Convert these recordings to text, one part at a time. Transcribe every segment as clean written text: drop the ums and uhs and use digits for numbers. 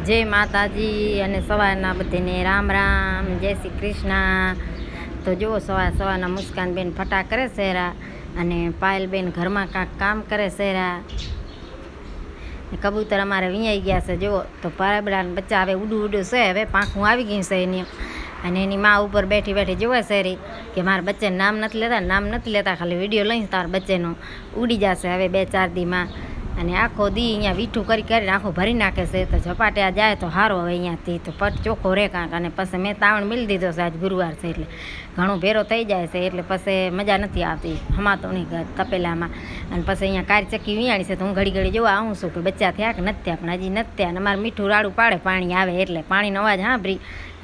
जय माताजी अने सवारना बधाने राम राम जय श्री कृष्ण। तो जो सवारना मुस्कान बेन फटा करे सेरा अने पायल बेन घर में कांक काम करे सेरा। कबूतर अमारे वियाई गया से जो तो पारबड़ा बच्चा हवे उडू उडू से हवे पाखुं आवी गई से एनी अने एनी माँ ऊपर बैठी बैठी जोवे सेरी कि मारा बच्चे नाम नथी लेता खाली विडियो लईश तार बच्चेनो उड़ी जाशे हवे 2-4 दी में। अने आखो दी अहींया वीठું કરી आखो भरी नाखे से तो झपाटे जाए तो सारो हवे अहींयाथी तो पट चोखो रे कांक। अने पछी मैं तावण मिली दीधो से आज गुरुवार से एटले घणो भेरो थई जाय से एटले पछी मजा नथी आवती हमातो नहीं तपेलामां। अने पछी अहींया कारी चक्की वियाणी से तो हूँ घड़ी घड़ी जोवा आऊँ छुं के बच्चा थया के नथी थया पण हजी नथी थया। अने मारे मीठું राडું पाड़े पाणी आवे एटले पाणीनो अवाज सांभळी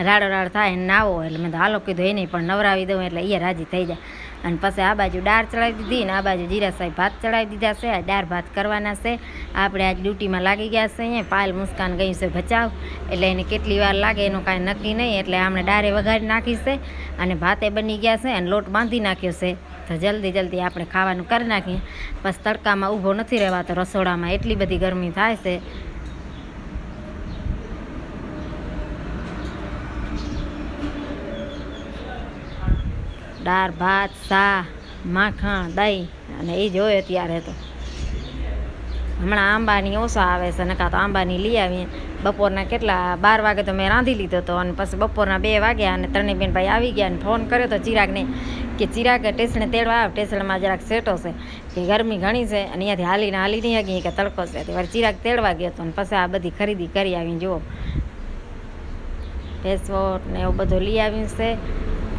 राडो राड थाय अने नावो एटले मैं हालो कीधुं एने पण नवरावी दऊं एटले ए राजी थई जाय। अने पछी आ बाजू दाळ चढ़ावी दीधी ने आ बाजू जीरा साहेब भात चढ़ावी दीधा से दाळ भात करवाना से। आपणे आज ड्यूटी में लागी गया से अहींया पायल मुस्कान गई से भचाव एटले एने केटली वार लागे एनुं कांई नक्की नहीं एटले हमणे डारे वघारी नाखी से अने भाते बनी गया से अने लोट बांधी नाख्यो से तो जल्दी जल्दी आपणे खावानुं करी नाखीए। बस तड़कामां ऊभो नथी रहेवातो रसोडामां एटली बधी गरमी थाय से। दाळ भात सा माखण दही अने ए जोयो त्यारे तो हमणां आंबानी ओछा आवे छे नका तो आंबानी लई आवीए। बपोરના કેટલા 12 वागे तो मैं रांधी लीधो तो अने पछी बपोરના 2 वाग्या अने तरणीबेन भाई आवी गया अने फोन कर्यो तो चिरागने कि चिराग टेसणे तेड़वा आव टेसणमां जराक सेटो छे कि गरमी घणी छे अने अहींयाथी हाली नहीं हगी कि तड़को छे तो वरी चिराग तेड़वा गयो तो पछी आ बधी खरीदी करी आवी। जो फेसवॉश ने एवुं बधुं लई आव्युं छे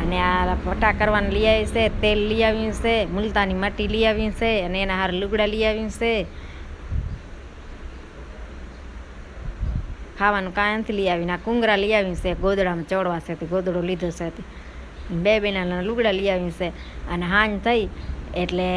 अने आ फटा करवानुं लई आवी छे तेल लई आव्युं छे मुलतानी माटी लई आव्युं छे अने एना हारू लुगड़ा लई आव्युं छे। खावानुं कांई नथी लई आवी। कुंगरा लई आव्युं छे गोदड़ामां चोड़वा छे तो गोदड़ो लीधो छे 2 बेनाना लुगड़ा लई आव्युं छे अने हांज थई एटले